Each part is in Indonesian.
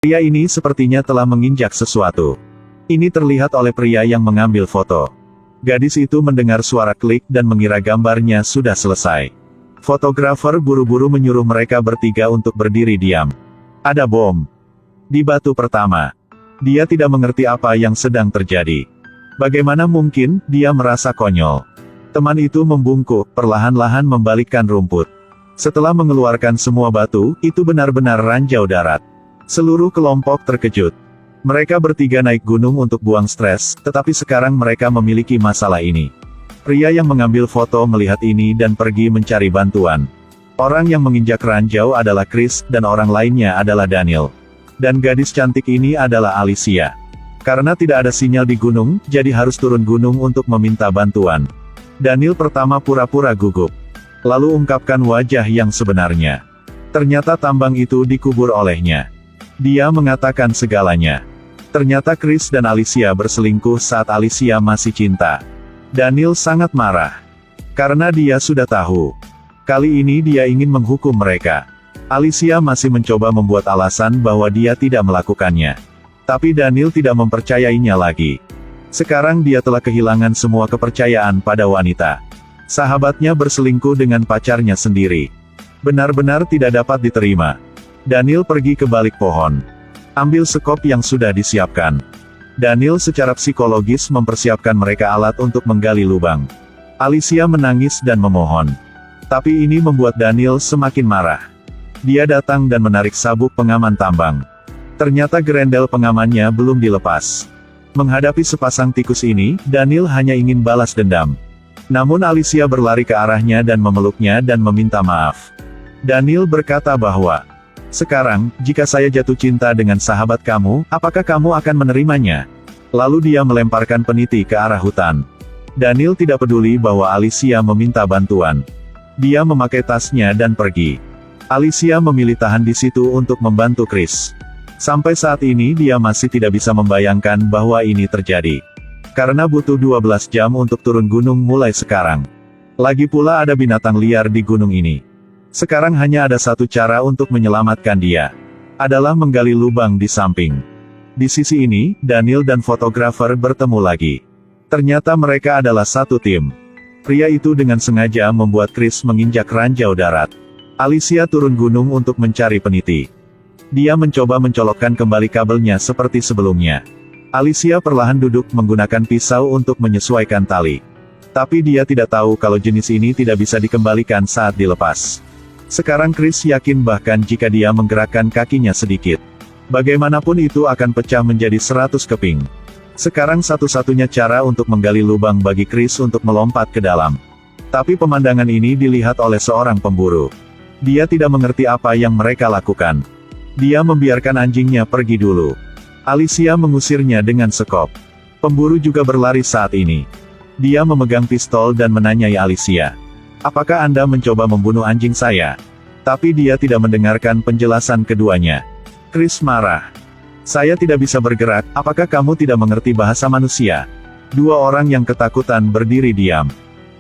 Pria ini sepertinya telah menginjak sesuatu. Ini terlihat oleh pria yang mengambil foto. Gadis itu mendengar suara klik dan mengira gambarnya sudah selesai. Fotografer buru-buru menyuruh mereka bertiga untuk berdiri diam. Ada bom di batu pertama. Dia tidak mengerti apa yang sedang terjadi. Bagaimana mungkin, dia merasa konyol. Teman itu membungkuk, perlahan-lahan membalikkan rumput. Setelah mengeluarkan semua batu, itu benar-benar ranjau darat. Seluruh kelompok terkejut. Mereka bertiga naik gunung untuk buang stres, tetapi sekarang mereka memiliki masalah ini. Pria yang mengambil foto melihat ini dan pergi mencari bantuan. Orang yang menginjak ranjau adalah Chris, dan orang lainnya adalah Daniel. Dan gadis cantik ini adalah Alicia. Karena tidak ada sinyal di gunung, jadi harus turun gunung untuk meminta bantuan. Daniel pertama pura-pura gugup. Lalu ungkapkan wajah yang sebenarnya. Ternyata tambang itu dikubur olehnya. Dia mengatakan segalanya. Ternyata Chris dan Alicia berselingkuh saat Alicia masih cinta. Daniel sangat marah. Karena dia sudah tahu. Kali ini dia ingin menghukum mereka. Alicia masih mencoba membuat alasan bahwa dia tidak melakukannya. Tapi Daniel tidak mempercayainya lagi. Sekarang dia telah kehilangan semua kepercayaan pada wanita. Sahabatnya berselingkuh dengan pacarnya sendiri. Benar-benar tidak dapat diterima. Daniel pergi ke balik pohon. Ambil sekop yang sudah disiapkan. Daniel secara psikologis mempersiapkan mereka alat untuk menggali lubang. Alicia menangis dan memohon. Tapi ini membuat Daniel semakin marah. Dia datang dan menarik sabuk pengaman tambang. Ternyata gerendel pengamannya belum dilepas. Menghadapi sepasang tikus ini, Daniel hanya ingin balas dendam. Namun Alicia berlari ke arahnya dan memeluknya dan meminta maaf. Daniel berkata bahwa, "Sekarang, jika saya jatuh cinta dengan sahabat kamu, apakah kamu akan menerimanya?" Lalu dia melemparkan peniti ke arah hutan. Daniel tidak peduli bahwa Alicia meminta bantuan. Dia memakai tasnya dan pergi. Alicia memilih tahan di situ untuk membantu Chris. Sampai saat ini dia masih tidak bisa membayangkan bahwa ini terjadi. Karena butuh 12 jam untuk turun gunung mulai sekarang. Lagi pula ada binatang liar di gunung ini. Sekarang hanya ada satu cara untuk menyelamatkan dia. Adalah menggali lubang di samping. Di sisi ini, Daniel dan fotografer bertemu lagi. Ternyata mereka adalah satu tim. Pria itu dengan sengaja membuat Chris menginjak ranjau darat. Alicia turun gunung untuk mencari peniti. Dia mencoba mencolokkan kembali kabelnya seperti sebelumnya. Alicia perlahan duduk menggunakan pisau untuk menyesuaikan tali. Tapi dia tidak tahu kalau jenis ini tidak bisa dikembalikan saat dilepas. Sekarang Chris yakin bahkan jika dia menggerakkan kakinya sedikit. Bagaimanapun itu akan pecah menjadi 100 keping. Sekarang satu-satunya cara untuk menggali lubang bagi Chris untuk melompat ke dalam. Tapi pemandangan ini dilihat oleh seorang pemburu. Dia tidak mengerti apa yang mereka lakukan. Dia membiarkan anjingnya pergi dulu. Alicia mengusirnya dengan sekop. Pemburu juga berlari saat ini. Dia memegang pistol dan menanyai Alicia. "Apakah Anda mencoba membunuh anjing saya?" Tapi dia tidak mendengarkan penjelasan keduanya. Chris marah. "Saya tidak bisa bergerak, apakah kamu tidak mengerti bahasa manusia?" Dua orang yang ketakutan berdiri diam.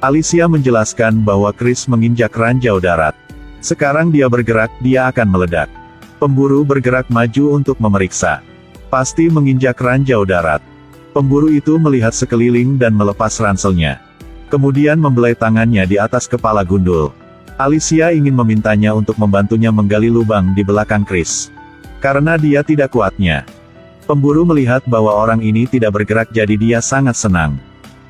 Alicia menjelaskan bahwa Chris menginjak ranjau darat. Sekarang dia bergerak, dia akan meledak. Pemburu bergerak maju untuk memeriksa. Pasti menginjak ranjau darat. Pemburu itu melihat sekeliling dan melepas ranselnya. Kemudian membelai tangannya di atas kepala gundul. Alicia ingin memintanya untuk membantunya menggali lubang di belakang Chris. Karena dia tidak kuatnya. Pemburu melihat bahwa orang ini tidak bergerak jadi dia sangat senang.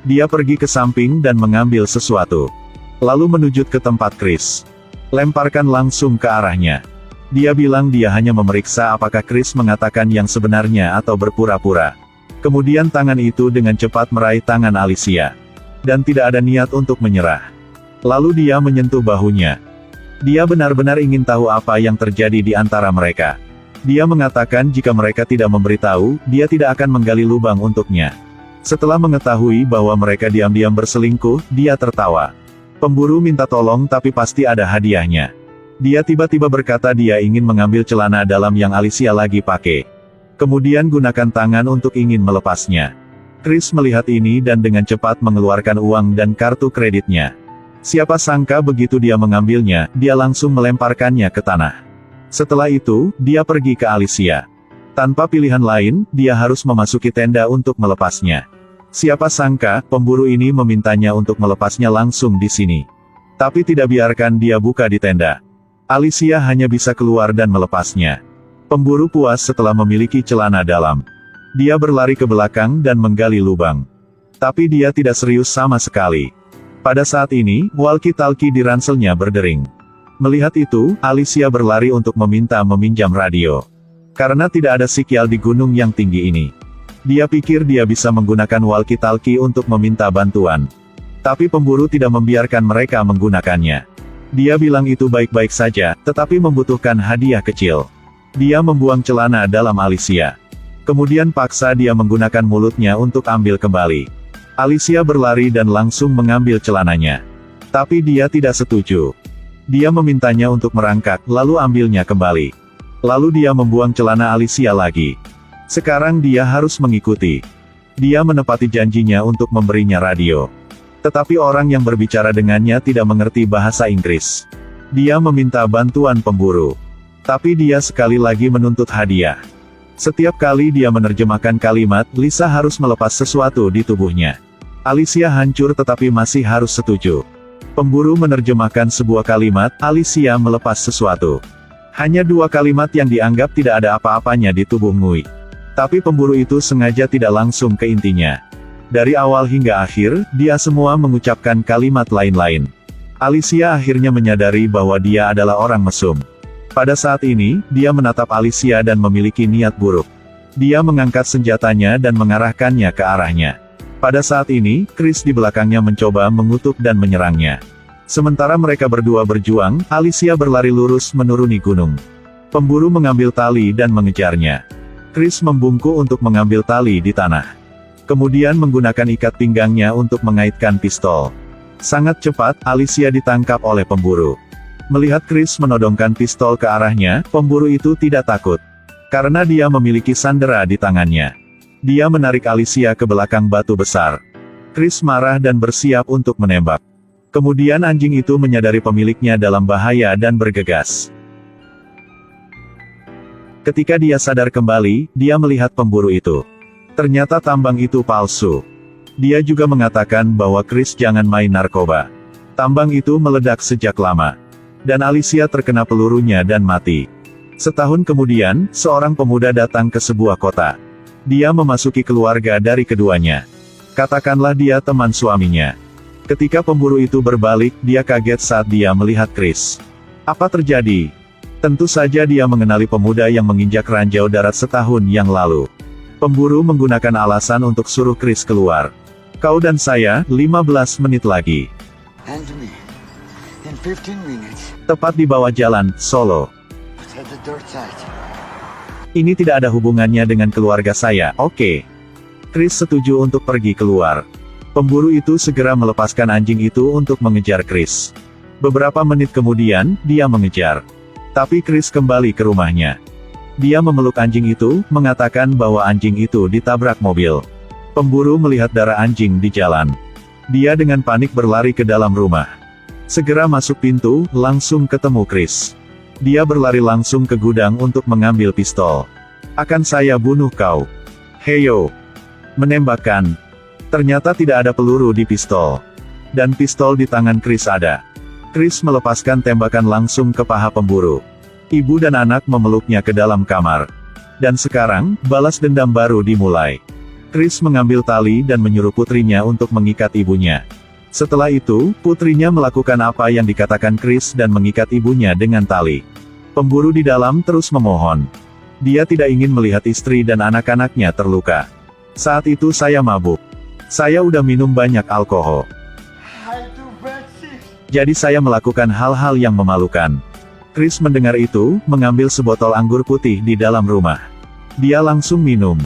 Dia pergi ke samping dan mengambil sesuatu. Lalu menuju ke tempat Chris. Lemparkan langsung ke arahnya. Dia bilang dia hanya memeriksa apakah Chris mengatakan yang sebenarnya atau berpura-pura. Kemudian tangan itu dengan cepat meraih tangan Alicia. Dan tidak ada niat untuk menyerah. Lalu dia menyentuh bahunya. Dia benar-benar ingin tahu apa yang terjadi di antara mereka. Dia mengatakan jika mereka tidak memberitahu, dia tidak akan menggali lubang untuknya. Setelah mengetahui bahwa mereka diam-diam berselingkuh, dia tertawa. Pemburu minta tolong tapi pasti ada hadiahnya. Dia tiba-tiba berkata dia ingin mengambil celana dalam yang Alicia lagi pakai. Kemudian gunakan tangan untuk ingin melepasnya. Chris melihat ini dan dengan cepat mengeluarkan uang dan kartu kreditnya. Siapa sangka begitu dia mengambilnya, dia langsung melemparkannya ke tanah. Setelah itu, dia pergi ke Alicia. Tanpa pilihan lain, dia harus memasuki tenda untuk melepasnya. Siapa sangka, pemburu ini memintanya untuk melepasnya langsung di sini. Tapi tidak biarkan dia buka di tenda. Alicia hanya bisa keluar dan melepasnya. Pemburu puas setelah memiliki celana dalam. Dia berlari ke belakang dan menggali lubang. Tapi dia tidak serius sama sekali. Pada saat ini, walkie-talkie di ranselnya berdering. Melihat itu, Alicia berlari untuk meminjam radio. Karena tidak ada sinyal di gunung yang tinggi ini. Dia pikir dia bisa menggunakan walkie-talkie untuk meminta bantuan. Tapi pemburu tidak membiarkan mereka menggunakannya. Dia bilang itu baik-baik saja, tetapi membutuhkan hadiah kecil. Dia membuang celana dalam Alicia. Kemudian paksa dia menggunakan mulutnya untuk ambil kembali. Alicia berlari dan langsung mengambil celananya. Tapi dia tidak setuju. Dia memintanya untuk merangkak, lalu ambilnya kembali. Lalu dia membuang celana Alicia lagi. Sekarang dia harus mengikuti. Dia menepati janjinya untuk memberinya radio. Tetapi orang yang berbicara dengannya tidak mengerti bahasa Inggris. Dia meminta bantuan pemburu. Tapi dia sekali lagi menuntut hadiah. Setiap kali dia menerjemahkan kalimat, Lisa harus melepas sesuatu di tubuhnya. Alicia hancur tetapi masih harus setuju. Pemburu menerjemahkan sebuah kalimat, Alicia melepas sesuatu. Hanya 2 kalimat yang dianggap tidak ada apa-apanya di tubuh Ngui. Tapi pemburu itu sengaja tidak langsung ke intinya. Dari awal hingga akhir, dia semua mengucapkan kalimat lain-lain. Alicia akhirnya menyadari bahwa dia adalah orang mesum. Pada saat ini, dia menatap Alicia dan memiliki niat buruk. Dia mengangkat senjatanya dan mengarahkannya ke arahnya. Pada saat ini, Chris di belakangnya mencoba mengutuk dan menyerangnya. Sementara mereka berdua berjuang, Alicia berlari lurus menuruni gunung. Pemburu mengambil tali dan mengejarnya. Chris membungkuk untuk mengambil tali di tanah. Kemudian menggunakan ikat pinggangnya untuk mengaitkan pistol. Sangat cepat, Alicia ditangkap oleh pemburu. Melihat Chris menodongkan pistol ke arahnya, pemburu itu tidak takut. Karena dia memiliki sandera di tangannya. Dia menarik Alicia ke belakang batu besar. Chris marah dan bersiap untuk menembak. Kemudian anjing itu menyadari pemiliknya dalam bahaya dan bergegas. Ketika dia sadar kembali, dia melihat pemburu itu. Ternyata tambang itu palsu. Dia juga mengatakan bahwa Chris jangan main narkoba. Tambang itu meledak sejak lama. Dan Alicia terkena pelurunya dan mati. Setahun kemudian, seorang pemuda datang ke sebuah kota. Dia memasuki keluarga dari keduanya. Katakanlah dia teman suaminya. Ketika pemburu itu berbalik, dia kaget saat dia melihat Chris. Apa terjadi? Tentu saja dia mengenali pemuda yang menginjak ranjau darat setahun yang lalu. Pemburu menggunakan alasan untuk suruh Chris keluar. Kau dan saya, 15 menit lagi. Anthony, in 15 minutes. Tepat di bawah jalan, Solo. At the dirt side. Ini tidak ada hubungannya dengan keluarga saya, oke. Chris setuju untuk pergi keluar. Pemburu itu segera melepaskan anjing itu untuk mengejar Chris. Beberapa menit kemudian, dia mengejar. Tapi Chris kembali ke rumahnya. Dia memeluk anjing itu, mengatakan bahwa anjing itu ditabrak mobil. Pemburu melihat darah anjing di jalan. Dia dengan panik berlari ke dalam rumah. Segera masuk pintu, langsung ketemu Chris. Dia berlari langsung ke gudang untuk mengambil pistol. Akan saya bunuh kau. Heyo. Menembakkan. Ternyata tidak ada peluru di pistol. Dan pistol di tangan Chris ada. Chris melepaskan tembakan langsung ke paha pemburu. Ibu dan anak memeluknya ke dalam kamar. Dan sekarang, balas dendam baru dimulai. Chris mengambil tali dan menyuruh putrinya untuk mengikat ibunya. Setelah itu, putrinya melakukan apa yang dikatakan Chris dan mengikat ibunya dengan tali. Pemburu di dalam terus memohon. Dia tidak ingin melihat istri dan anak-anaknya terluka. Saat itu saya mabuk. Saya udah minum banyak alkohol. Jadi saya melakukan hal-hal yang memalukan. Chris mendengar itu, mengambil sebotol anggur putih di dalam rumah. Dia langsung minum.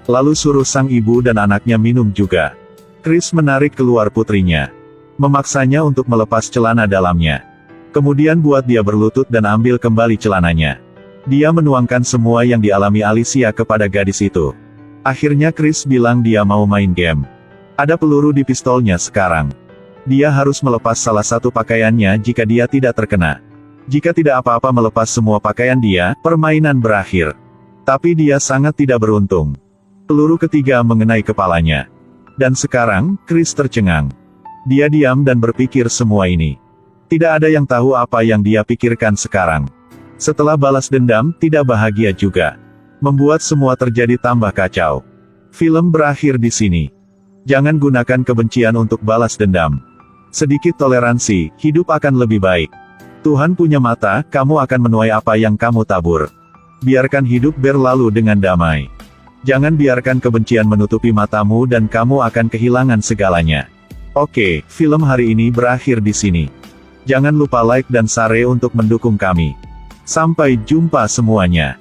Lalu suruh sang ibu dan anaknya minum juga. Chris menarik keluar putrinya. Memaksanya untuk melepas celana dalamnya. Kemudian buat dia berlutut dan ambil kembali celananya. Dia menuangkan semua yang dialami Alicia kepada gadis itu. Akhirnya Chris bilang dia mau main game. Ada peluru di pistolnya sekarang. Dia harus melepas salah satu pakaiannya jika dia tidak terkena. Jika tidak apa-apa melepas semua pakaian dia, permainan berakhir. Tapi dia sangat tidak beruntung. Peluru ketiga mengenai kepalanya. Dan sekarang, Chris tercengang. Dia diam dan berpikir semua ini. Tidak ada yang tahu apa yang dia pikirkan sekarang. Setelah balas dendam, tidak bahagia juga. Membuat semua terjadi tambah kacau. Film berakhir di sini. Jangan gunakan kebencian untuk balas dendam. Sedikit toleransi, hidup akan lebih baik. Tuhan punya mata, kamu akan menuai apa yang kamu tabur. Biarkan hidup berlalu dengan damai. Jangan biarkan kebencian menutupi matamu dan kamu akan kehilangan segalanya. Oke, film hari ini berakhir di sini. Jangan lupa like dan share untuk mendukung kami. Sampai jumpa semuanya.